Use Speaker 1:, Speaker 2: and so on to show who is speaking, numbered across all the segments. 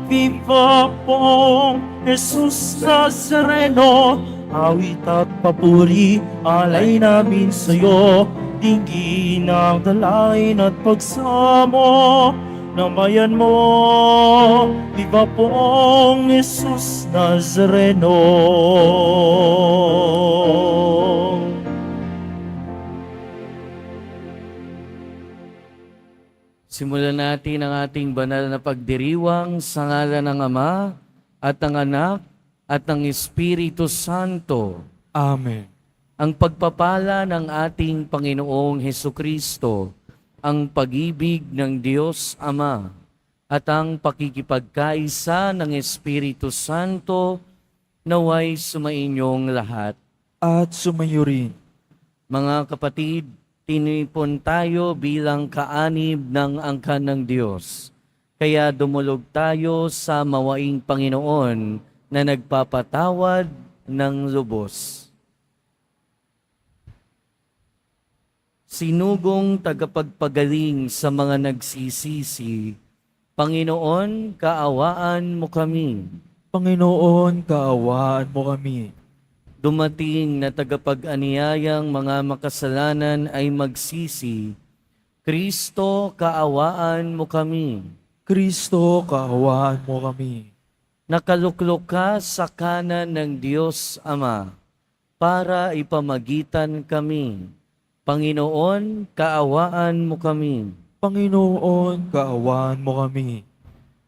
Speaker 1: Viva pong Jesus Nazareno, awit at papuri, alay namin sa'yo. Tingin ang dalain at pagsamo ng bayan mo. Viva pong Jesus Nazareno.
Speaker 2: Simulan natin ang ating banal na pagdiriwang sa ngalan ng Ama at ng Anak at ng Espiritu Santo.
Speaker 3: Amen.
Speaker 2: Ang pagpapala ng ating Panginoong Hesukristo, ang pag-ibig ng Diyos Ama, at ang pakikipagkaisa ng Espiritu Santo naway sumainyong lahat.
Speaker 3: At sumayo rin.
Speaker 2: Mga kapatid, tinipon tayo bilang kaanib ng angkan ng Diyos. Kaya dumulog tayo sa mawaing Panginoon na nagpapatawad ng lubos. Sinugong tagapagpagaling sa mga nagsisisi, Panginoon, kaawaan mo kami.
Speaker 3: Panginoon, kaawaan mo kami.
Speaker 2: Dumating na tagapag-aniyayang mga makasalanan ay magsisi, Kristo, kaawaan mo kami.
Speaker 3: Kristo, kaawaan mo kami.
Speaker 2: Nakaluklok ka sa kanan ng Diyos Ama para ipamagitan kami. Panginoon, kaawaan mo kami.
Speaker 3: Panginoon, kaawaan mo kami.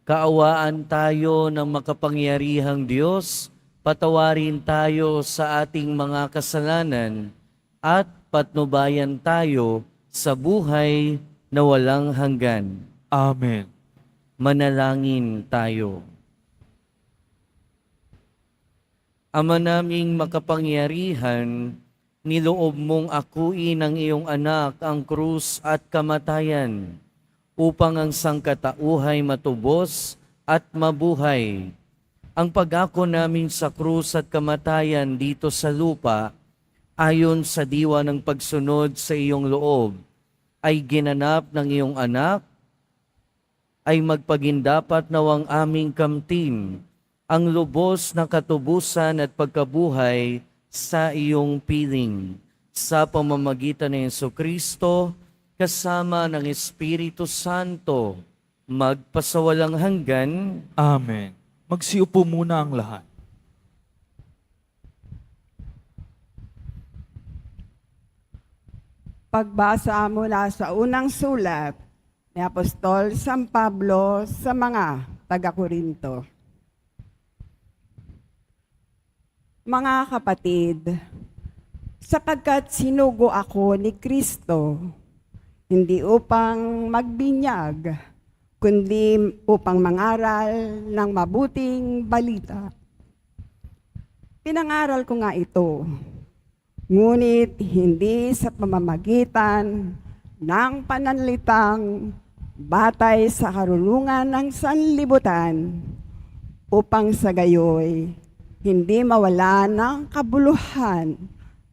Speaker 2: Kaawaan tayo ng makapangyarihang Diyos, patawarin tayo sa ating mga kasalanan at patnubayan tayo sa buhay na walang hanggan.
Speaker 3: Amen.
Speaker 2: Manalangin tayo. Ama naming makapangyarihan, niloob mong akuin ng iyong anak ang krus at kamatayan upang ang sangkatauhay matubos at mabuhay. Ang pag-ako namin sa krus at kamatayan dito sa lupa, ayon sa diwa ng pagsunod sa iyong loob, ay ginanap ng iyong anak, ay magpagindapat nawang aming kamtin, ang lubos na katubusan at pagkabuhay sa iyong piling, sa pamamagitan ng Jesucristo, kasama ng Espiritu Santo, magpasawalang hanggan.
Speaker 3: Amen. Magsiupo muna ang lahat.
Speaker 4: Pagbasa mula sa unang sulat ni Apostol San Pablo sa mga taga-Korinto. Mga kapatid, sapagkat sinugo ako ni Kristo, hindi upang magbinyag, kundi upang mangaral ng mabuting balita. Pinangaral ko nga ito, ngunit hindi sa pamamagitan ng pananalitang batay sa karunungan ng sanlibutan, upang sa gayoy hindi mawala ng kabuluhan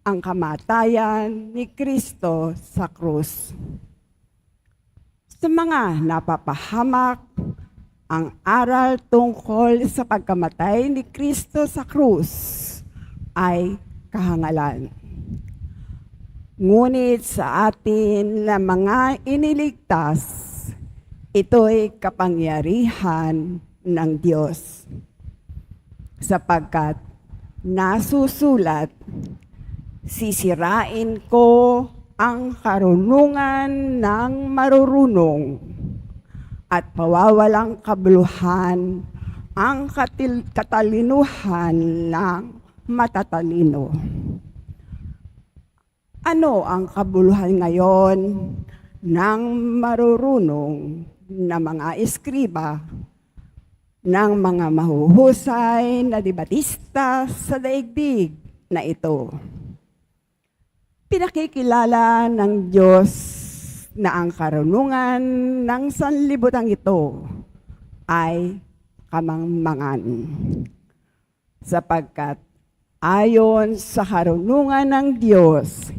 Speaker 4: ang kamatayan ni Kristo sa krus. Sa mga napapahamak, ang aral tungkol sa pagkamatay ni Kristo sa krus ay kahangalan. Ngunit sa atin na mga iniligtas, ito'y kapangyarihan ng Diyos. Sapagkat nasusulat, sisirain ko ang karunungan ng marurunong at pawawalang kabuluhan ang katalinuhan ng matatalino. Ano ang kabuluhan ngayon ng marurunong na mga eskriba, ng mga mahuhusay na debatista sa daigdig na ito? Pinakikilala ng Diyos na ang karunungan ng sanlibutan ito ay kamangmangan. Sapagkat ayon sa karunungan ng Diyos,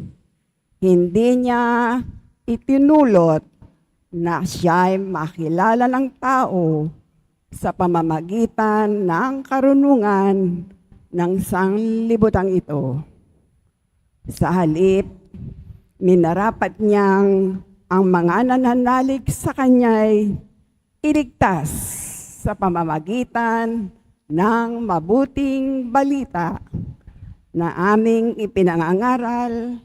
Speaker 4: hindi niya itinulot na siya'y makilala ng tao sa pamamagitan ng karunungan ng sanglibutang ito. Sa halip, minarapat niyang ang mga nananalig sa Kanya'y iligtas sa pamamagitan ng mabuting balita na aming ipinangangaral,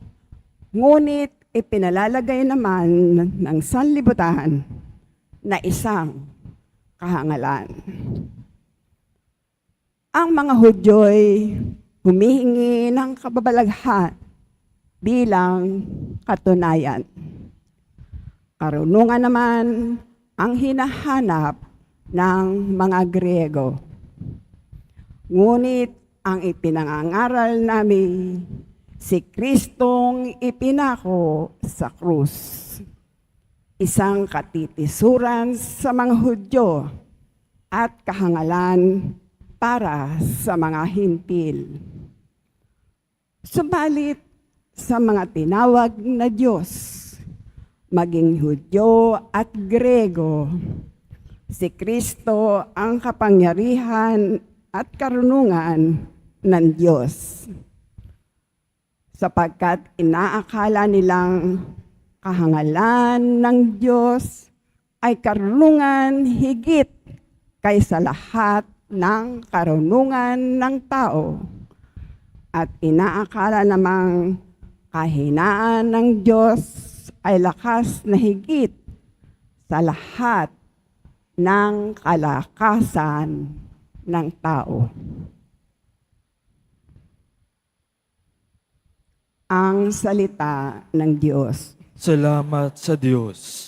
Speaker 4: ngunit ipinalalagay naman ng sanlibutan na isang kahangalan. Ang mga Hudyo'y humihingi ng kababalaghan bilang katunayan. Karunungan naman ang hinahanap ng mga Griego. Ngunit ang ipinangangaral namin, si Kristong ipinako sa krus. Isang katitisuran sa mga Hudyo at kahangalan para sa mga Hintil. Subalit sa mga tinawag na Diyos, maging Hudyo at Grego, si Kristo ang kapangyarihan at karunungan ng Diyos. Sapagkat inaakala nilang kahangalan ng Diyos ay karunungan higit kaysa lahat ng karunungan ng tao. At inaakala namang kahinaan ng Diyos ay lakas na higit sa lahat ng kalakasan ng tao. Ang salita ng Diyos.
Speaker 3: Salamat sa Diyos.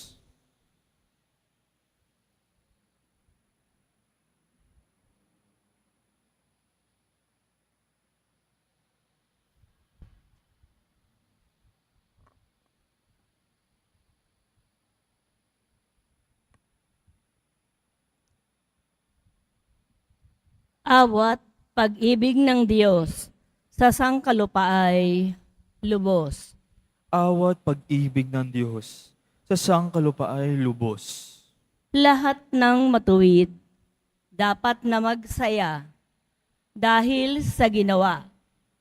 Speaker 5: Awat pag-ibig ng Diyos sa sangkalupaay lubos.
Speaker 3: Awat pag-ibig ng Diyos sa sangkalupaay lubos.
Speaker 5: Lahat ng matuwid dapat na magsaya dahil sa ginawa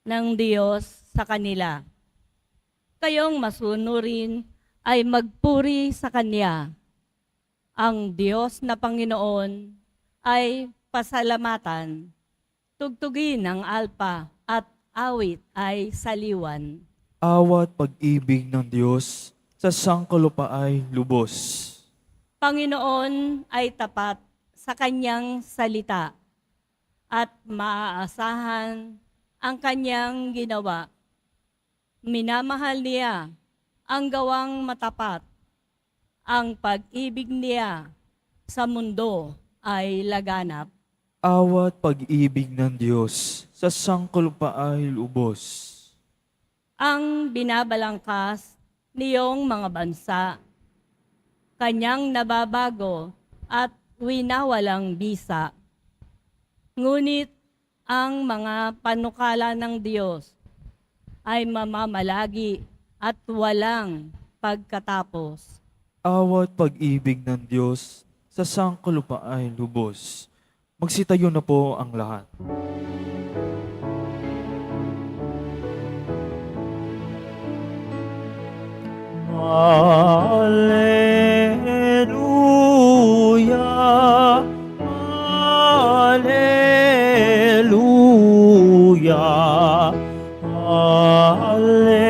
Speaker 5: ng Diyos sa kanila. Kayong masunurin ay magpuri sa Kanya. Ang Diyos na Panginoon ay pasalamatan, tugtugin ng alpa at awit ay saliwan.
Speaker 3: Awat pag-ibig ng Diyos sa sangkalupaay lubos.
Speaker 5: Panginoon ay tapat sa kanyang salita at maaasahan ang kanyang ginawa. Minamahal niya ang gawang matapat. Ang pag-ibig niya sa mundo ay laganap.
Speaker 3: Awat pag-ibig ng Diyos sa sangkalupaay lubos.
Speaker 5: Ang binabalangkas niyong mga bansa, kanyang nababago at winawalang bisa. Ngunit ang mga panukala ng Diyos ay mamamalagi at walang pagkatapos.
Speaker 3: Awat pag-ibig ng Diyos sa sangkalupaay lubos. Magsitayo na po ang lahat.
Speaker 1: Alleluia, Alleluia, Alleluia,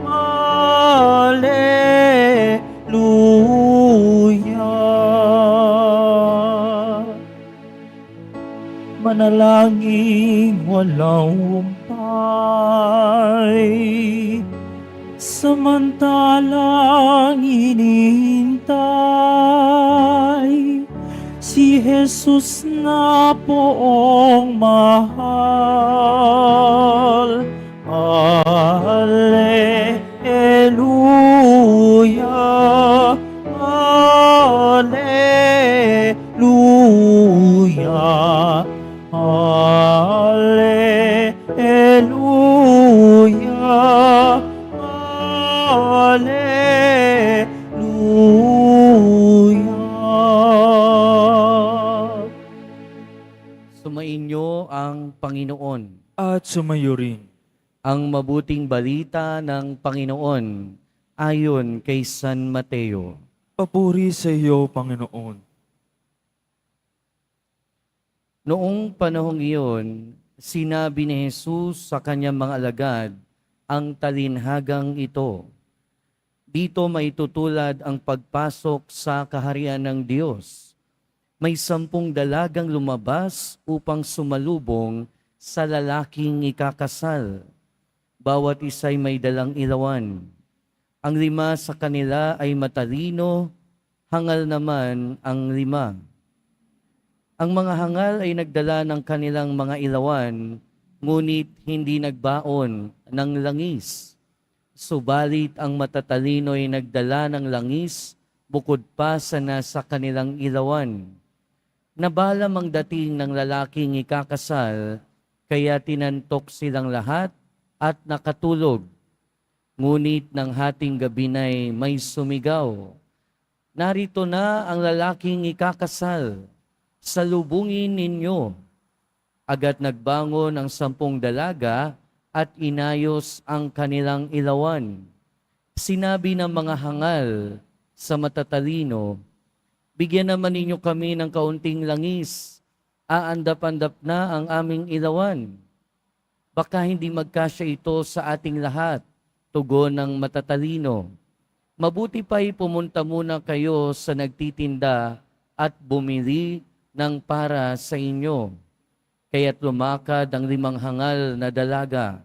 Speaker 1: Alleluia. Manalangin walang humpay, samantalang inihintay si Jesus na poong mahal. Alleluia, Alleluia, Alleluia, Alleluia.
Speaker 2: Panginoon.
Speaker 3: At sumayo rin.
Speaker 2: Ang mabuting balita ng Panginoon ayon kay San Mateo.
Speaker 3: Papuri sa iyo, Panginoon.
Speaker 2: Noong panahong iyon, sinabi ni Jesus sa kanyang mga alagad ang talinhagang ito. Dito maitutulad ang pagpasok sa kaharian ng Diyos. May 10 dalagang lumabas upang sumalubong sa lalaking ikakasal. Bawat isa'y may dalang ilawan. Ang 5 sa kanila ay matalino, hangal naman ang 5. Ang mga hangal ay nagdala ng kanilang mga ilawan, ngunit hindi nagbaon ng langis. Subalit ang matatalino ay nagdala ng langis bukod pa sa nasa kanilang ilawan. Nabalam ang dating ng lalaking ikakasal, kaya tinantok silang lahat at nakatulog. Ngunit ng hating gabi na'y may sumigaw, "Narito na ang lalaking ikakasal, salubungin ninyo." Agad nagbangon ang 10 dalaga at inayos ang kanilang ilawan. Sinabi ng mga hangal sa matatalino, "Bigyan naman ninyo kami ng kaunting langis. Aandap-andap na ang aming ilawan. Baka hindi magkasya ito sa ating lahat," tugon ng matatalino. "Mabuti pa'y pumunta muna kayo sa nagtitinda at bumili ng para sa inyo." Kaya't lumakad ang 5 hangal na dalaga.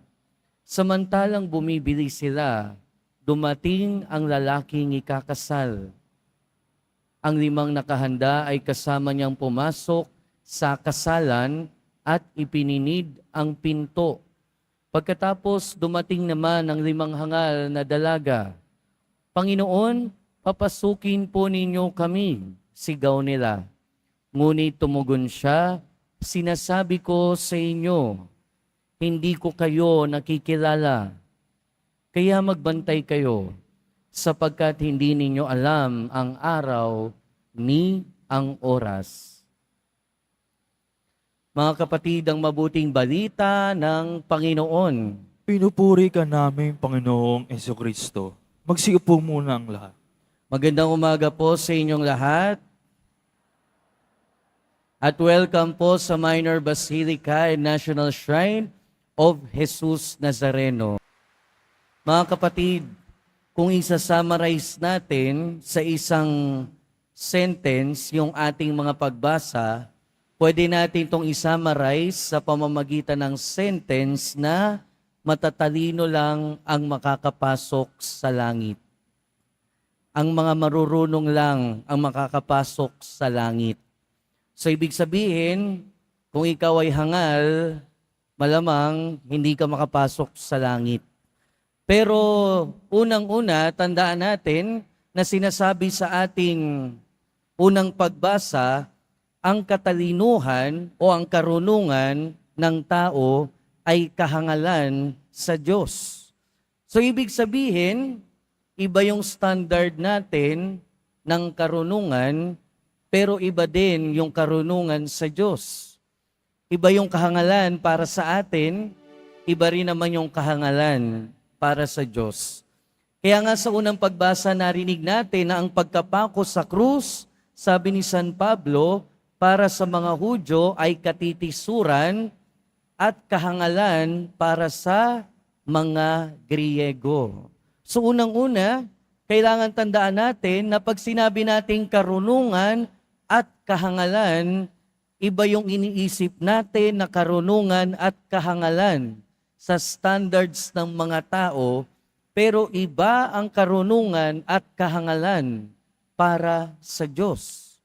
Speaker 2: Samantalang bumibili sila, dumating ang lalaking ikakasal. Ang 5 nakahanda ay kasama niyang pumasok sa kasalan at ipininid ang pinto. Pagkatapos dumating naman ang 5 hangal na dalaga. "Panginoon, papasukin po ninyo kami," sigaw nila. Ngunit tumugon siya, "Sinasabi ko sa inyo, hindi ko kayo nakikilala. Kaya magbantay kayo, sapagkat hindi ninyo alam ang araw ni ang oras." Mga kapatid, ang mabuting balita ng Panginoon.
Speaker 3: Pinupuri ka namin, Panginoong Jesucristo. Magsiupo muna ang lahat.
Speaker 2: Magandang umaga po sa inyong lahat. At welcome po sa Minor Basilica and National Shrine of Jesus Nazareno. Mga kapatid, kung isa-summarize natin sa isang sentence yung ating mga pagbasa, pwede natin itong isummarize sa pamamagitan ng sentence na matatalino lang ang makakapasok sa langit. Ang mga marurunong lang ang makakapasok sa langit. So ibig sabihin, kung ikaw ay hangal, malamang hindi ka makapasok sa langit. Pero unang-una, tandaan natin na sinasabi sa ating unang pagbasa, ang katalinuhan o ang karunungan ng tao ay kahangalan sa Diyos. So ibig sabihin, iba yung standard natin ng karunungan, pero iba din yung karunungan sa Diyos. Iba yung kahangalan para sa atin, iba rin naman yung kahangalan para sa Diyos. Kaya nga sa unang pagbasa narinig natin na ang pagkapako sa krus, sabi ni San Pablo, para sa mga Hudyo ay katitisuran at kahangalan para sa mga Griego. So unang-una, kailangan tandaan natin na pag sinabi nating karunungan at kahangalan, iba yung iniisip natin na karunungan at kahangalan sa standards ng mga tao, pero iba ang karunungan at kahangalan para sa Diyos.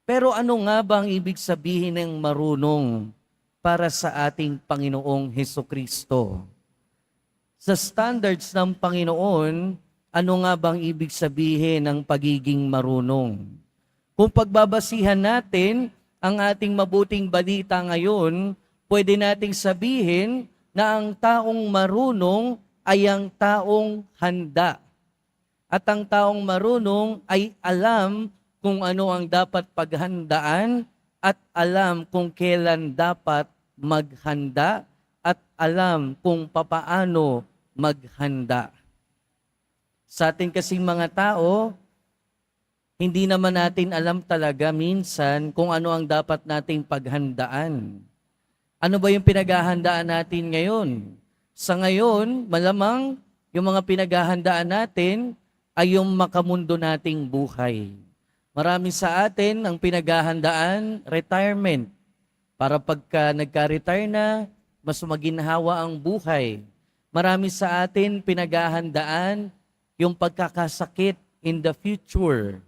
Speaker 2: Pero ano nga ba ang ibig sabihin ng marunong para sa ating Panginoong Hesukristo? Sa standards ng Panginoon, ano nga bang ibig sabihin ng pagiging marunong? Kung pagbabasihan natin ang ating mabuting balita ngayon, pwede nating sabihin na ang taong marunong ay ang taong handa. At ang taong marunong ay alam kung ano ang dapat paghandaan at alam kung kailan dapat maghanda at alam kung papaano maghanda. Sa atin kasing mga tao, hindi naman natin alam talaga minsan kung ano ang dapat nating paghandaan. Ano ba yung pinaghahandaan natin ngayon? Sa ngayon, malamang yung mga pinaghahandaan natin ay yung makamundo nating buhay. Marami sa atin ang pinaghahandaan, retirement. Para pagka nagka-retire na, mas maginhawa ang buhay. Marami sa atin pinaghahandaan yung pagkakasakit in the future.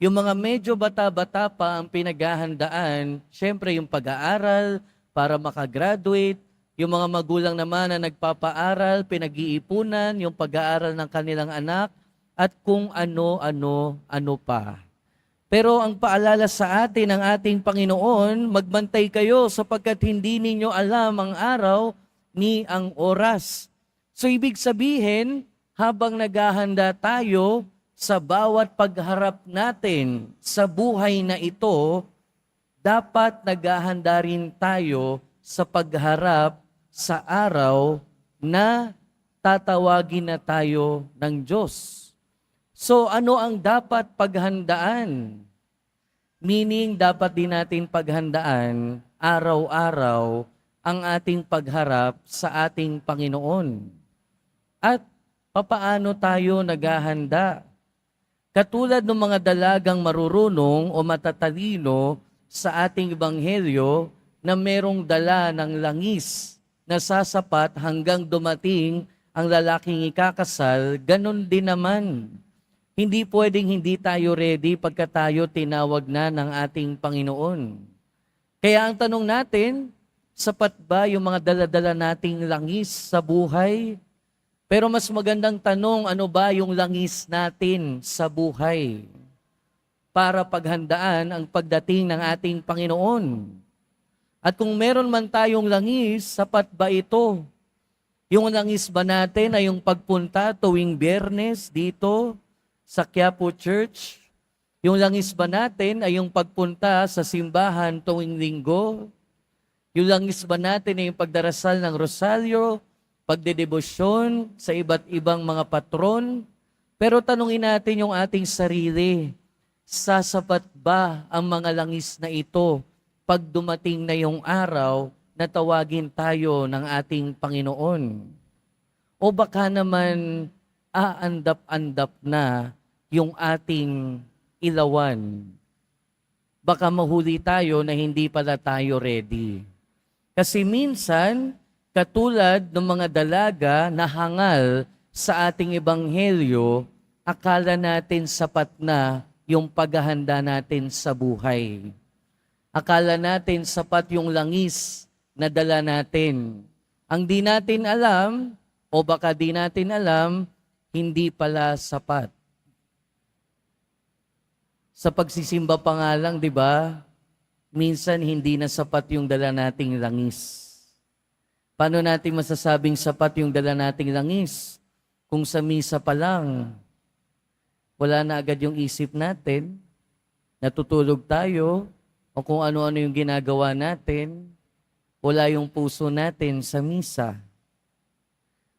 Speaker 2: Yung mga medyo bata-bata pa ang pinaghahandaan, syempre yung pag-aaral para makagraduate. Yung mga magulang naman na nagpapaaral, pinag-iipunan yung pag-aaral ng kanilang anak at kung ano-ano pa. Pero ang paalala sa atin ng ating Panginoon, magbantay kayo sapagkat hindi ninyo alam ang araw ni ang oras. So ibig sabihin, habang naghahanda tayo sa bawat pagharap natin sa buhay na ito, dapat naghahanda rin tayo sa pagharap sa araw na tatawagin na tayo ng Diyos. So ano ang dapat paghandaan? Meaning dapat din natin paghandaan araw-araw ang ating pagharap sa ating Panginoon. At papaano tayo naghahanda? Katulad ng mga dalagang marurunong o matatalino sa ating ebanghelyo na merong dala ng langis na sasapat hanggang dumating ang lalaking ikakasal, ganun din naman. Hindi pwedeng hindi tayo ready pagka tayo tinawag na ng ating Panginoon. Kaya ang tanong natin, sapat ba yung mga dala-dala nating langis sa buhay? Pero mas magandang tanong, ano ba yung langis natin sa buhay para paghandaan ang pagdating ng ating Panginoon? At kung meron man tayong langis, sapat ba ito? Yung langis ba natin ay yung pagpunta tuwing Biyernes dito sa Quiapo Church? Yung langis ba natin ay yung pagpunta sa simbahan tuwing Linggo? Yung langis ba natin ay yung pagdarasal ng Rosario, pagdedebosyon sa iba't ibang mga patron? Pero tanungin natin yung ating sarili, sasapat ba ang mga langis na ito pag dumating na yung araw na tawagin tayo ng ating Panginoon? O baka naman aandap-andap na yung ating ilawan? Baka mahuli tayo na hindi pala tayo ready. Kasi minsan, katulad ng mga dalaga na hangal sa ating ebanghelyo, akala natin sapat na yung paghahanda natin sa buhay. Akala natin sapat yung langis na dala natin. Ang di natin alam, o baka di natin alam, hindi pala sapat. Sa pagsisimba pa nga lang, di ba? Minsan hindi na sapat yung dala nating langis. Paano natin masasabing sapat yung dala nating langis? Kung sa misa pa lang, wala na agad yung isip natin, natutulog tayo, o kung ano-ano yung ginagawa natin, wala yung puso natin sa misa.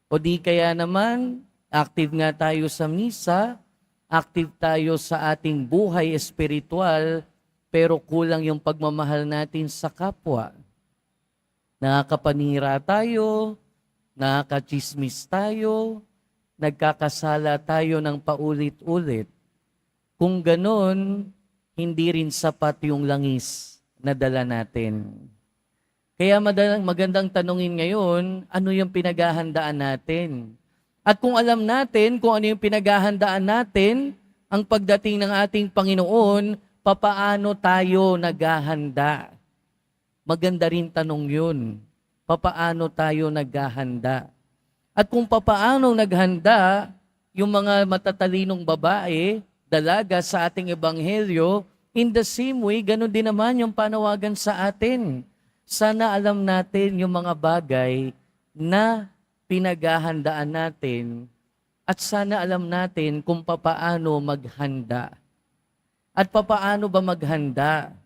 Speaker 2: O di kaya naman, active nga tayo sa misa, active tayo sa ating buhay espiritual, pero kulang yung pagmamahal natin sa kapwa. Nakakapanira tayo, nakakachismis tayo, nagkakasala tayo ng paulit-ulit. Kung ganon, hindi rin sapat yung langis na dala natin. Kaya magandang tanungin ngayon, ano yung pinaghahandaan natin? At kung alam natin kung ano yung pinaghahandaan natin, ang pagdating ng ating Panginoon, papaano tayo naghahanda? Maganda rin tanong yun. Papaano tayo naghahanda? At kung papaano naghanda, yung mga matatalinong babae, dalaga sa ating ebanghelyo, in the same way, ganun din naman yung panawagan sa atin. Sana alam natin yung mga bagay na pinaghahandaan natin at sana alam natin kung papaano maghanda. At papaano ba maghanda?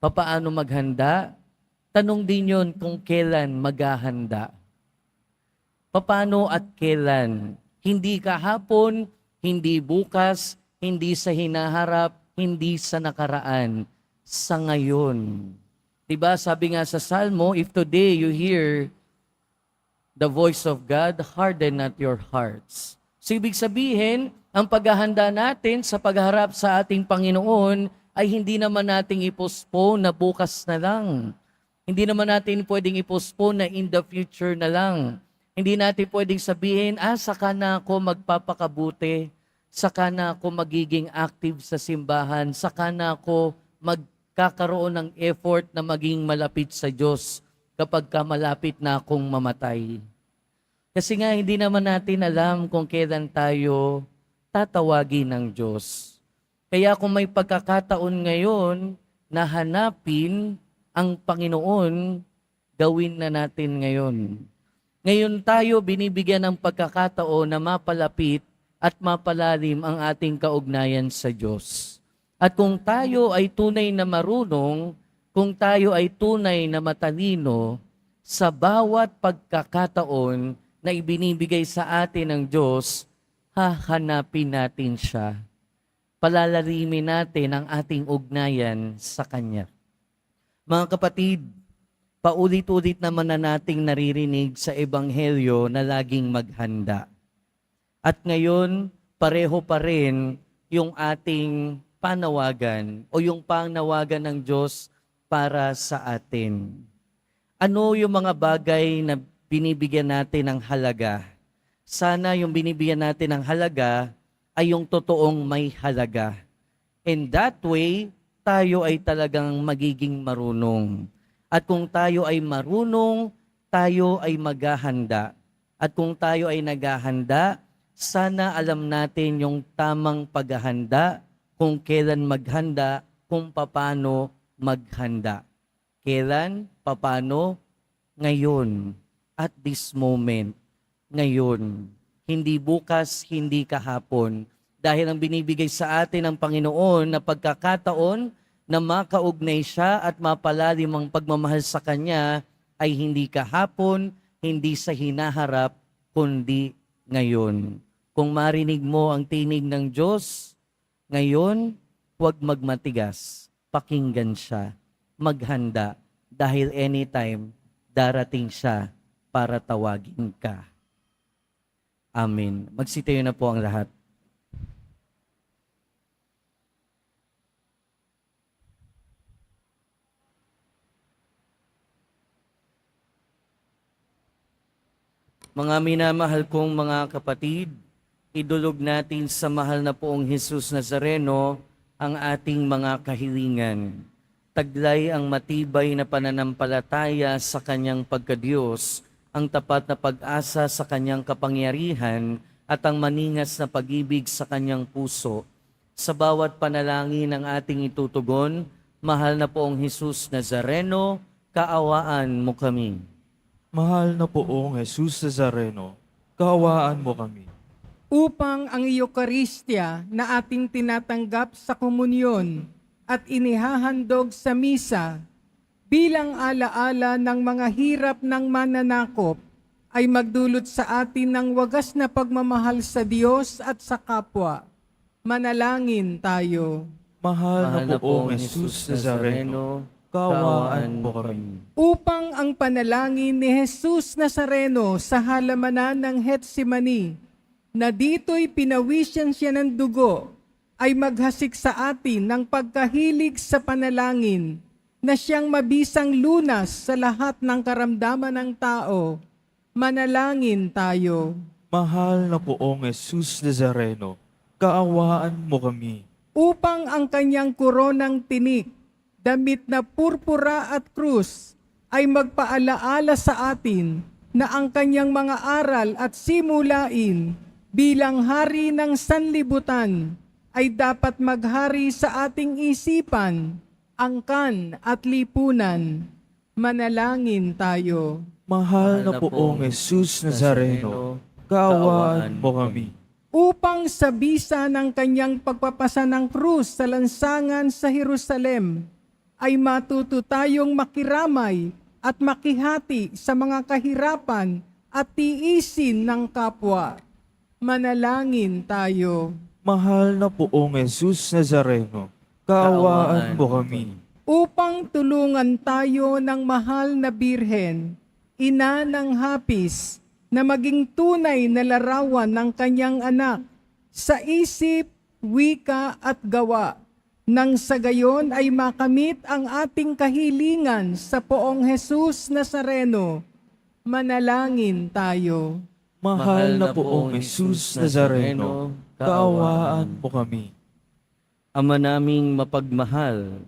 Speaker 2: Papaano maghanda? Tanong din yun kung kailan maghahanda. Paano at kailan? Hindi kahapon, hindi bukas, hindi sa hinaharap, hindi sa nakaraan, sa ngayon. Diba sabi nga sa Salmo, if today you hear the voice of God, harden not your hearts. So ibig sabihin, ang paghahanda natin sa pagharap sa ating Panginoon ay hindi naman nating ipostpone na bukas na lang. Hindi naman natin pwedeng ipostpone na in the future na lang. Hindi natin pwedeng sabihin, saka na ako magpapakabuti, saka na ako magiging active sa simbahan, saka na ako magkakaroon ng effort na maging malapit sa Diyos kapag malapit na akong mamatay. Kasi nga hindi naman natin alam kung kailan tayo tatawagin ng Diyos. Kaya kung may pagkakataon ngayon na hanapin ang Panginoon, gawin na natin ngayon. Ngayon tayo binibigyan ng pagkakataon na mapalapit at mapalalim ang ating kaugnayan sa Diyos. At kung tayo ay tunay na marunong, kung tayo ay tunay na matalino, sa bawat pagkakataon na ibinibigay sa atin ng Diyos, hahanapin natin siya. Palalalimin natin ang ating ugnayan sa Kanya. Mga kapatid, paulit-ulit naman na nating naririnig sa Ebanghelyo na laging maghanda. At ngayon, pareho pa rin yung ating panawagan o yung panawagan ng Diyos para sa atin. Ano yung mga bagay na binibigyan natin ng halaga? Sana yung binibigyan natin ng halaga ay yung totoong may halaga. And that way, tayo ay talagang magiging marunong. At kung tayo ay marunong, tayo ay maghahanda. At kung tayo ay naghahanda, sana alam natin yung tamang paghahanda, kung kailan maghanda, kung paano maghanda. Kailan, paano, ngayon, at this moment, ngayon. Hindi bukas, hindi kahapon. Dahil ang binibigay sa atin ng Panginoon na pagkakataon na makaugnay siya at mapalalim ang pagmamahal sa Kanya ay hindi kahapon, hindi sa hinaharap, kundi ngayon. Kung marinig mo ang tinig ng Diyos, ngayon, huwag magmatigas. Pakinggan siya. Maghanda. Dahil anytime, darating siya para tawagin ka. Amen. Magsitayo na po ang lahat. Mga minamahal kong mga kapatid, idulog natin sa mahal na poong Jesus Nazareno ang ating mga kahilingan. Taglay ang matibay na pananampalataya sa Kanyang pagkadiyos, ang tapat na pag-asa sa Kanyang kapangyarihan at ang maningas na pag-ibig sa Kanyang puso. Sa bawat panalangin ng ating itutugon, mahal na poong Jesus Nazareno, kaawaan mo kami.
Speaker 3: Mahal na poong Jesus Nazareno, kaawaan mo kami.
Speaker 6: Upang ang Eucharistia na ating tinatanggap sa komunyon at inihahandog sa misa bilang alaala ng mga hirap ng mananakop ay magdulot sa atin ng wagas na pagmamahal sa Diyos at sa kapwa. Manalangin tayo.
Speaker 3: Mahal na poong Jesus Nazareno, kaawaan mo kami.
Speaker 6: Upang ang panalangin ni Jesus Nazareno sa halamanan ng Getsemani, na dito'y pinawisyan siya ng dugo, ay maghasik sa atin ng pagkahilig sa panalangin, na siyang mabisang lunas sa lahat ng karamdaman ng tao. Manalangin tayo.
Speaker 3: Mahal na poong Jesus Nazareno, kaawaan mo kami.
Speaker 6: Upang ang kanyang koronang tinik, damit na purpura at krus, ay magpaalaala sa atin na ang kanyang mga aral at simulain bilang hari ng sanlibutan ay dapat maghari sa ating isipan, angkan at lipunan. Manalangin tayo.
Speaker 3: Mahal na poong Jesus Nazareno, kaawaan mo kami.
Speaker 6: Upang sa bisa ng kanyang pagpapasa ng krus sa lansangan sa Jerusalem, ay matuto tayong makiramay at makihati sa mga kahirapan at tiisin ng kapwa. Manalangin tayo.
Speaker 3: Mahal na poong Jesus Nazareno, kaawaan mo kami.
Speaker 6: Upang tulungan tayo ng mahal na Birhen, ina ng hapis, na maging tunay na larawan ng kanyang anak sa isip, wika at gawa, nang sa gayon ay makamit ang ating kahilingan sa poong Jesus Nazareno. Manalangin tayo.
Speaker 3: Mahal na poong Jesus Nazareno, kaawaan mo kami.
Speaker 2: Ama naming mapagmahal,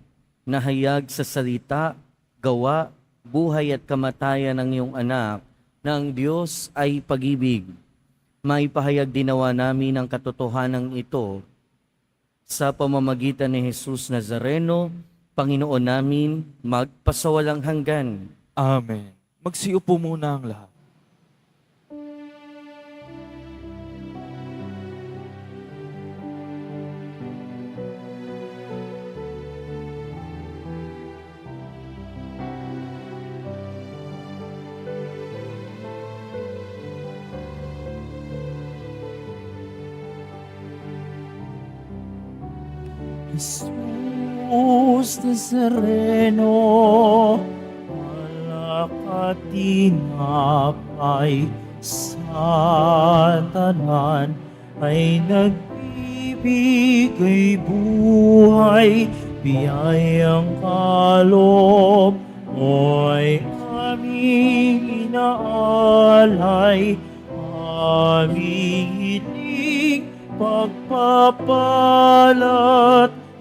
Speaker 2: na hayag sa salita, gawa, buhay at kamatayan ng iyong anak, na ang Diyos ay pag-ibig. Maipahayag dinawa namin ang katotohanan ito sa pamamagitan ni Jesus Nazareno, Panginoon namin, magpasawalang hanggan.
Speaker 3: Amen. Magsiupo muna ang lahat.
Speaker 1: Jesus Nazareno, malakatinapay sa tanan ay nagbibigay buhay, biyayang kaloob mo'y aming inaalay, aming hiling pagpapalat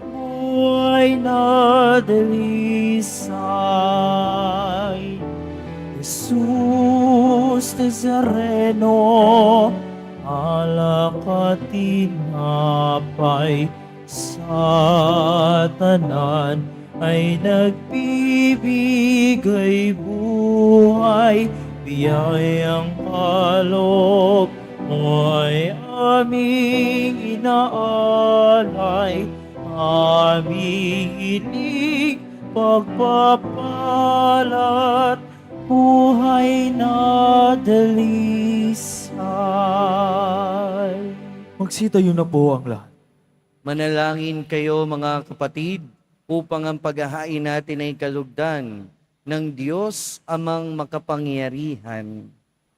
Speaker 1: buhay na dalisay. Jesus Nazareno, alakatinapay sa tanan ay nagbibigay buhay, biyayang kaloob mo'y aming inaalay, aming hiling pagpapalat buhay na dalisay.
Speaker 3: Magsitayo na po ang lahat.
Speaker 2: Manalangin kayo mga kapatid, upang ang paghahain natin ay kalugdan ng Diyos amang makapangyarihan.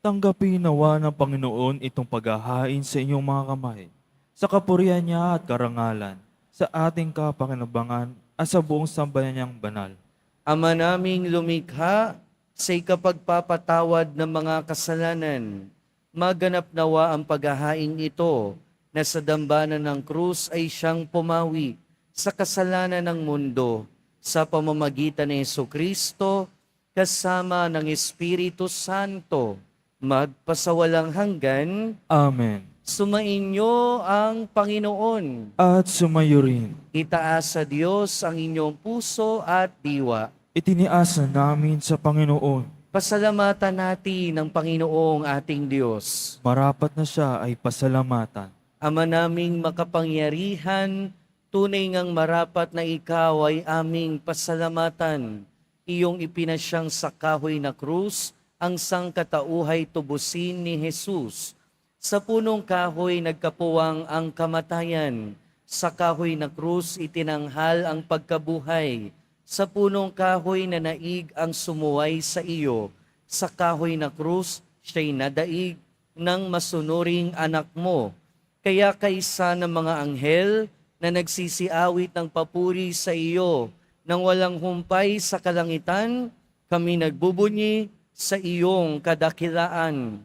Speaker 3: Tanggapin nawa ng Panginoon itong paghahain sa inyong mga kamay, sa kapurihan niya at karangalan, sa ating kapakinabangan at sa buong sambayan niyang banal.
Speaker 2: Ama naming lumikha, sa ikapagpapatawad ng mga kasalanan, maganap nawa ang paghahain ito na sa dambana ng krus ay siyang pumawi sa kasalanan ng mundo sa pamamagitan ni Jesucristo kasama ng Espiritu Santo, magpasawalang hanggan.
Speaker 3: Amen.
Speaker 2: Sumainyo ang Panginoon.
Speaker 3: At sumayo rin.
Speaker 2: Itaas sa Diyos ang inyong puso at diwa.
Speaker 3: Itiniasa namin sa Panginoon.
Speaker 2: Pasalamatan natin ang Panginoong ating Diyos.
Speaker 3: Marapat na siya ay pasalamatan.
Speaker 2: Ama naming makapangyarihan, tunay ngang marapat na ikaw ay aming pasalamatan. Iyong ipinasyang sa kahoy na krus, ang sangkatauhay tubusin ni Jesus. Sa punong kahoy nagkapuwang ang kamatayan. Sa kahoy na krus itinanghal ang pagkabuhay. Sa punong kahoy na naig ang sumuway sa iyo. Sa kahoy na krus, siya'y nadaig ng masunuring anak mo. Kaya kaysa ng mga anghel na nagsisiawit ng papuri sa iyo, nang walang humpay sa kalangitan, kami nagbubunyi sa iyong kadakilaan.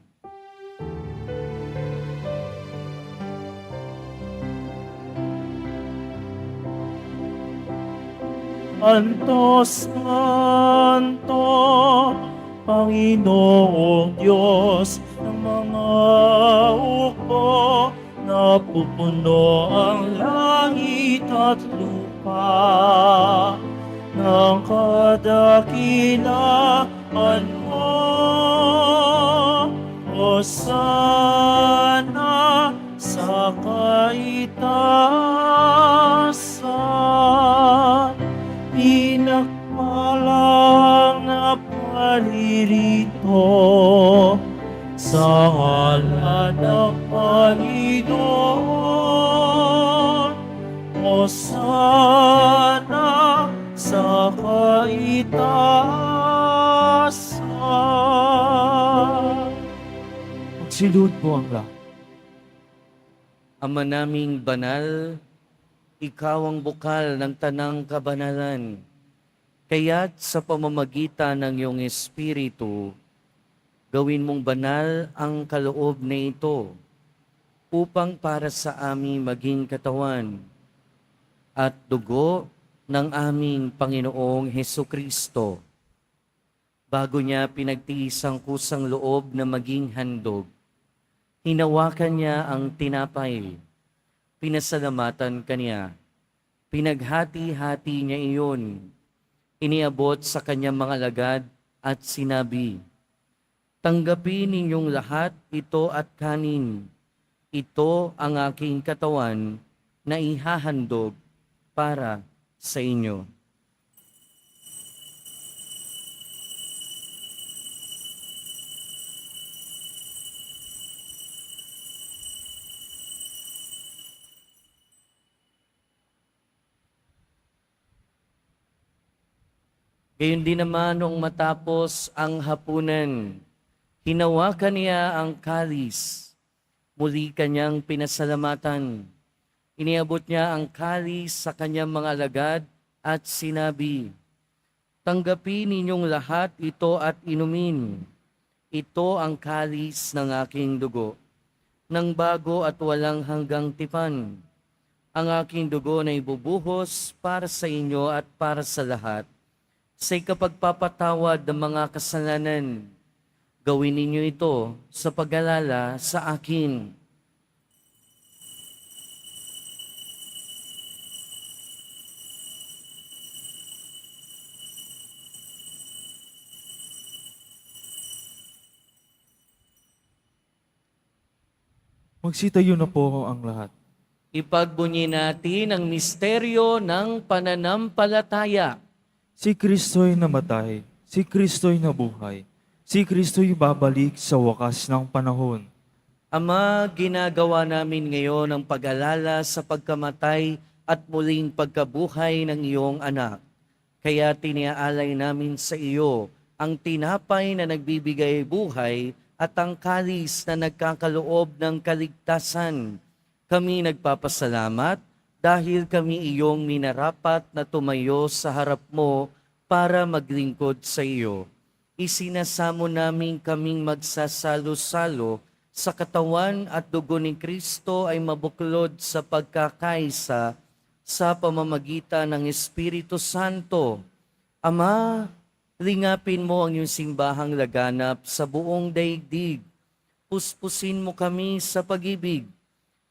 Speaker 1: Santo, Santo, Panginoong Diyos ng mga hukbo, napupuno ang langit at lupa ng kadakilaan mo. Hosana sa kaitaasan, pinagpalang na Hosana sa kaitaasan.
Speaker 3: Magsilud po ang lahat.
Speaker 2: Ama naming banal, ikaw ang bukal ng tanang kabanalan. Kaya't sa pamamagitan ng iyong Espiritu, gawin mong banal ang kaloob na ito upang para sa aming maging katawan at dugo ng aming Panginoong Hesukristo. Bago niya pinagtiis ang kusang loob na maging handog, hinawakan niya ang tinapay, pinasalamatan kaniya, pinaghati-hati niya iyon, iniabot sa kanyang mga alagad at sinabi, "Tanggapin ninyong lahat ito at kanin. Ito ang aking katawan na ihahandog para sa inyo." Gayon din naman nung matapos ang hapunan, hinawakan niya ang kalis, muli kanyang pinasalamatan. Iniabot niya ang kalis sa kanyang mga alagad at sinabi, "Tanggapin ninyong lahat ito at inumin. Ito ang kalis ng aking dugo, ng bago at walang hanggang tipan. Ang aking dugo na ibubuhos para sa inyo at para sa lahat, sa ikapagpapatawad ng mga kasalanan. Gawin ninyo ito sa pag-alala sa akin."
Speaker 3: Magsitayo na po ang lahat.
Speaker 2: Ipagbunyi natin ang misteryo ng pananampalataya.
Speaker 3: Si Kristo'y namatay, si Kristo'y nabuhay, si Kristo'y babalik sa wakas ng panahon.
Speaker 2: Ama, ginagawa namin ngayon ang pag-alala sa pagkamatay at muling pagkabuhay ng iyong anak. Kaya tiniaalay namin sa iyo ang tinapay na nagbibigay buhay at ang kalis na nagkakaloob ng kaligtasan. Kami nagpapasalamat dahil kami iyong minarapat na tumayo sa harap mo para maglingkod sa iyo. Isinasamo namin kaming magsasalo-salo sa katawan at dugo ni Kristo ay mabuklod sa pagkakaisa sa pamamagitan ng Espiritu Santo. Ama, lingapin mo ang iyong simbahang laganap sa buong daigdig. Puspusin mo kami sa pag-ibig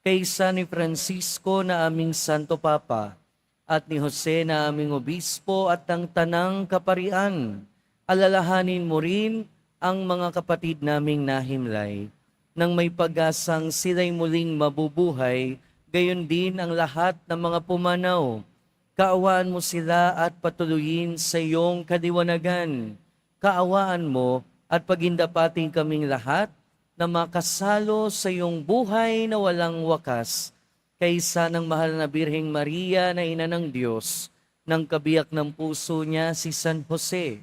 Speaker 2: kaysa ni Francisco na aming Santo Papa at ni Jose na aming Obispo at ng Tanang Kaparian. Alalahanin mo rin ang mga kapatid naming nahimlay nang may pag-asang sila'y muling mabubuhay, gayon din ang lahat ng mga pumanaw. Kaawaan mo sila at patuloyin sa iyong kaliwanagan. Kaawaan mo at pagindapating kaming lahat na makasalo sa iyong buhay na walang wakas, kaysa ng mahal na Birheng Maria na ina ng Diyos, ng kabiyak ng puso niya si San Jose,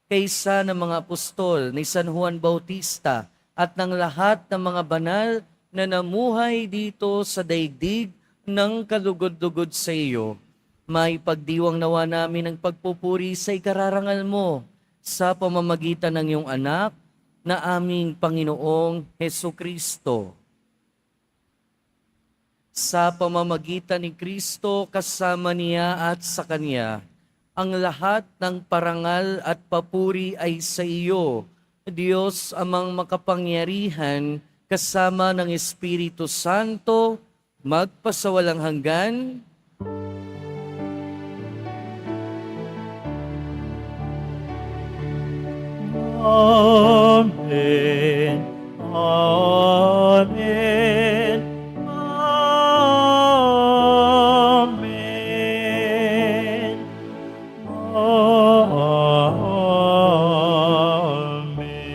Speaker 2: kaysa ng mga apostol ni San Juan Bautista at ng lahat ng mga banal na namuhay dito sa daigdig ng kalugod-lugod sa iyo. May pagdiwang nawa namin ang pagpupuri sa ikararangal mo sa pamamagitan ng iyong anak na aming Panginoong Hesukristo. Sa pamamagitan ni Kristo, kasama niya at sa Kanya, ang lahat ng parangal at papuri ay sa iyo, Diyos amang makapangyarihan, kasama ng Espiritu Santo, magpasawalang hanggan.
Speaker 1: Amen. Amen. Amen. Amen.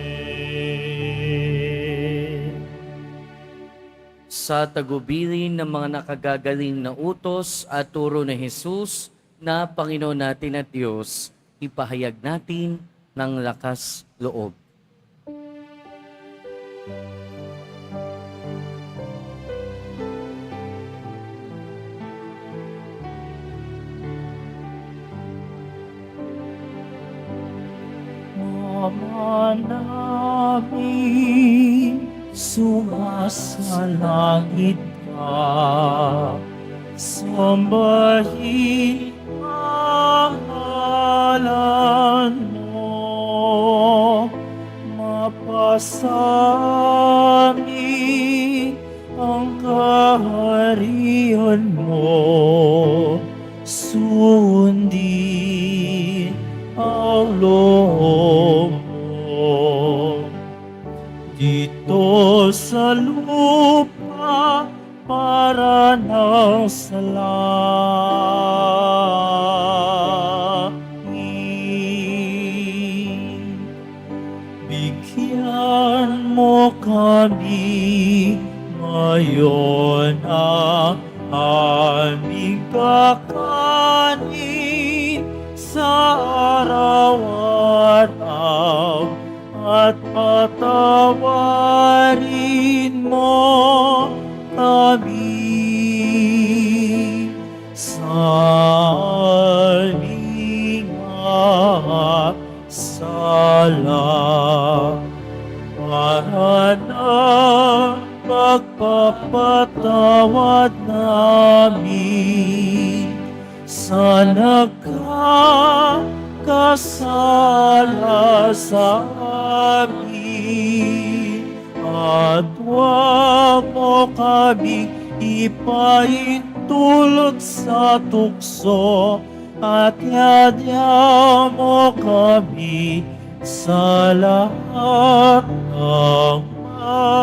Speaker 2: sa tagubilin ng mga nakagagaling na utos at turo ni Jesus na Panginoon natin at Diyos, ipahayag natin ng lakas loob.
Speaker 1: Ama namin, sumasalangit ka, sambahin ang ngalan mo, mapasamin ang kaharian mo, sundin ang loob mo. Dito sa lupa para ng sa langit. Bigyan mo kami ngayon ang aming kakanin sa araw-araw at patawarin mo kami sa aming mga sala para na pagpapatawad namin sa nagkakasala sa amin, at huwag mo kami ipaintulot sa tukso, at yadya mo kami sa lahat ng masama.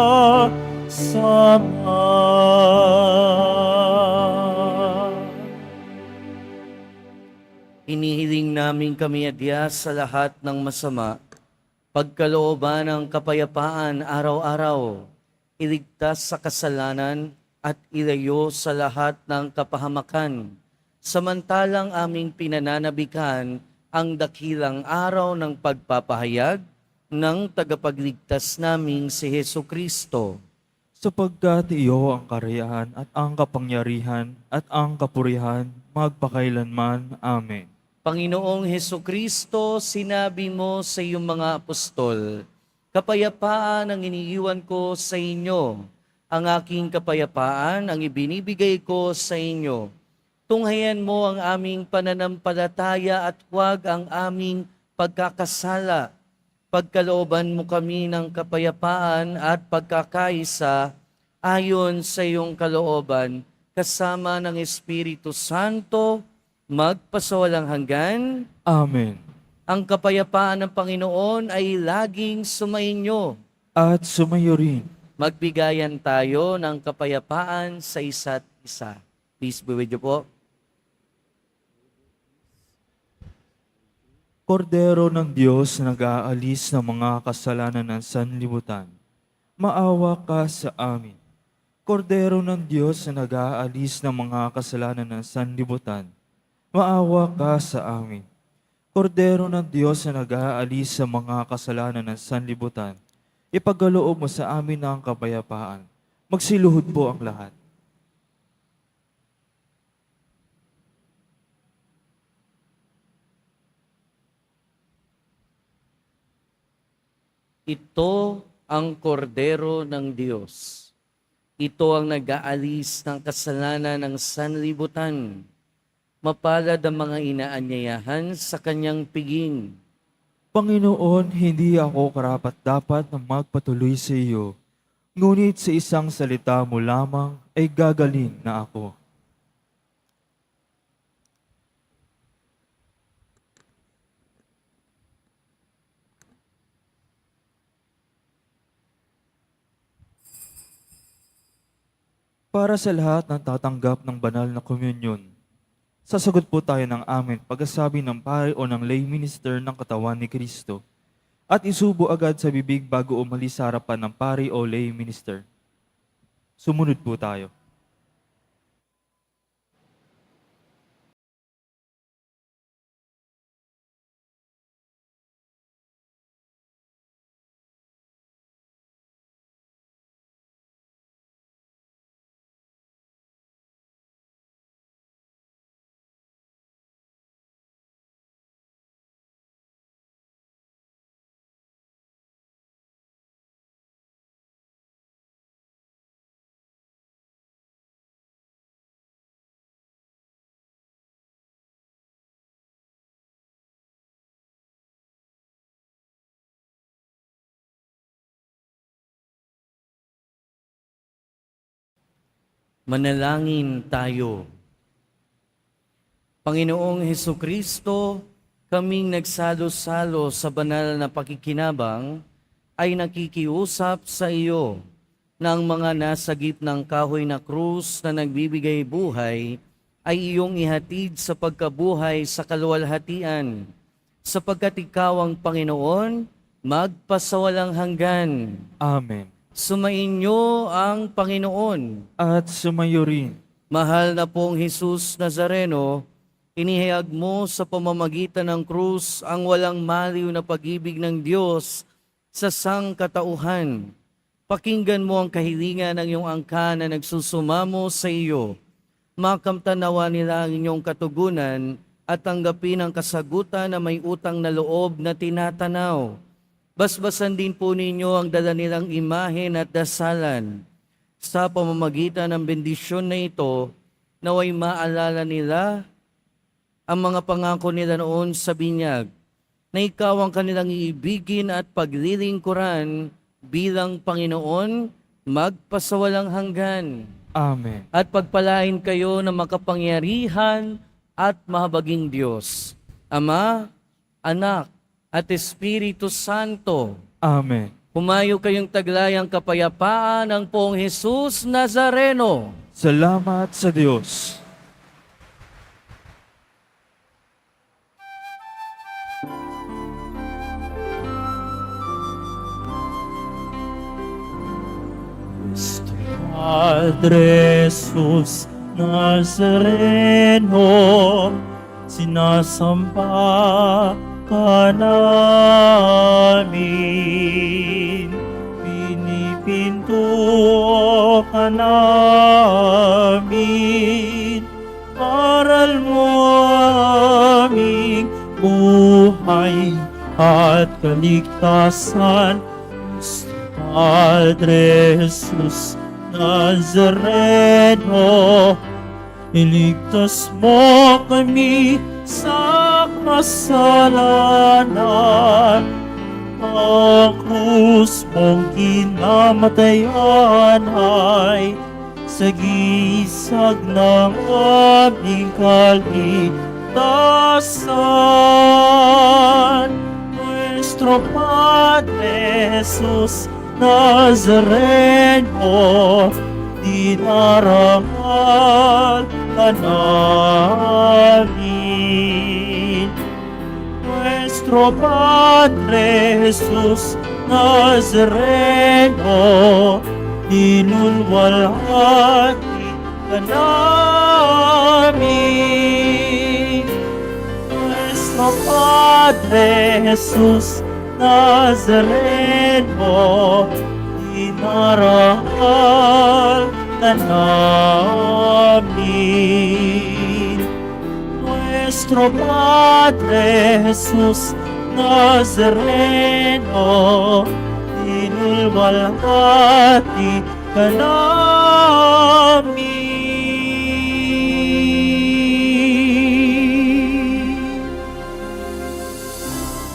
Speaker 2: Inihiling namin kami adya sa lahat ng masama, pagkalooban ng kapayapaan araw-araw, iligtas sa kasalanan at ilayo sa lahat ng kapahamakan, samantalang aming pinananabikan ang dakilang araw ng pagpapahayag ng tagapagligtas naming si Hesu Kristo.
Speaker 3: Sapagkat iyo ang karayaan at ang kapangyarihan at ang kapurihan magpakailanman. Amen.
Speaker 2: Panginoong Hesu Kristo, sinabi mo sa iyong mga apostol, kapayapaan ang iniiwan ko sa inyo, ang aking kapayapaan ang ibinibigay ko sa inyo. Tunghayan mo ang aming pananampalataya at huwag ang aming pagkakasala. Pagkalooban mo kami ng kapayapaan at pagkakaisa ayon sa iyong kalooban, kasama ng Espiritu Santo, magpasawalang hanggan.
Speaker 3: Amen.
Speaker 2: Ang kapayapaan ng Panginoon ay laging sumainyo.
Speaker 3: At sumayo rin.
Speaker 2: Magbigayan tayo ng kapayapaan sa isa't isa. Please be with you po.
Speaker 3: Kordero ng Diyos na nag-aalis ng mga kasalanan ng sanlibutan, maawa ka sa amin. Kordero ng Diyos na nag-aalis ng mga kasalanan ng sanlibutan, maawa ka sa amin. Kordero ng Diyos na nag-aalis sa mga kasalanan ng sanlibutan, ipagkaloob mo sa amin ang kapayapaan. Magsiluhod po ang lahat.
Speaker 2: Ito ang kordero ng Diyos. Ito ang nag-aalis ng kasalanan ng sanlibutan. Mapalad ang mga inaanyayahan sa kanyang piging.
Speaker 3: Panginoon, hindi ako karapat-dapat na magpatuloy sa iyo, ngunit sa isang salita mo lamang ay gagaling na ako. Para sa lahat ng tatanggap ng banal na komunyon, sasagot po tayo ng amen pagkasabi ng pari o ng lay minister ng katawan ni Kristo at isubo agad sa bibig bago umalis sa harapan ng pari o lay minister. Sumunod po tayo.
Speaker 2: Manalangin tayo. Panginoong Hesus Kristo, kaming nagsalo-salo sa banal na pakikinabang, ay nakikiusap sa iyo na ang mga nasa gitnang kahoy na krus na nagbibigay buhay ay iyong ihatid sa pagkabuhay sa kaluwalhatian, sapagkat ikaw ang Panginoon, magpasawalang hanggan.
Speaker 3: Amen.
Speaker 2: Sumainyo ang Panginoon.
Speaker 3: At sumayo rin.
Speaker 2: Mahal na pong Jesus Nazareno, inihayag mo sa pamamagitan ng krus ang walang maliw na pag-ibig ng Diyos sa sangkatauhan. Pakinggan mo ang kahilingan ng iyong angkan na nagsusumamo sa iyo. Makamtanawa nila ang inyong katugunan at tanggapin ang kasagutan na may utang na loob na tinatanaw. Basbasan din po ninyo ang dala nilang imahen at dasalan. Sa pamamagitan ng bendisyon na ito, naway maalala nila ang mga pangako nila noon sa binyag, na ikaw ang kanilang iibigin at paglilingkuran bilang Panginoon, magpasawalang hanggan.
Speaker 3: Amen.
Speaker 2: At pagpalain kayo ng makapangyarihan at mahabaging Diyos, Ama, Anak, at Espiritu Santo.
Speaker 3: Amen.
Speaker 2: Humayo kayong taglayang kapayapaan ng Poong Jesus Nazareno.
Speaker 3: Salamat sa Diyos.
Speaker 1: Padre Jesus Nazareno, sinasamba ka namin, pinipinto ka namin, aral mo aming buhay at kaligtasan. Padre Jesus Nazareno, iligtas mo kami sa kasalanan. Ang krus mong kinamatayan ay sagisag ng aming kaligtasan. Nuestro Padre Jesus Nazareno, dinarangal ka namin. Nuestro Padre Jesus Nazareno, dinulwalhati ka namin. Nuestro Padre Jesus Nazareno, dinarangal ka namin. Nuestro Padre Jesus Nazareno, dinulwalhati ka namin.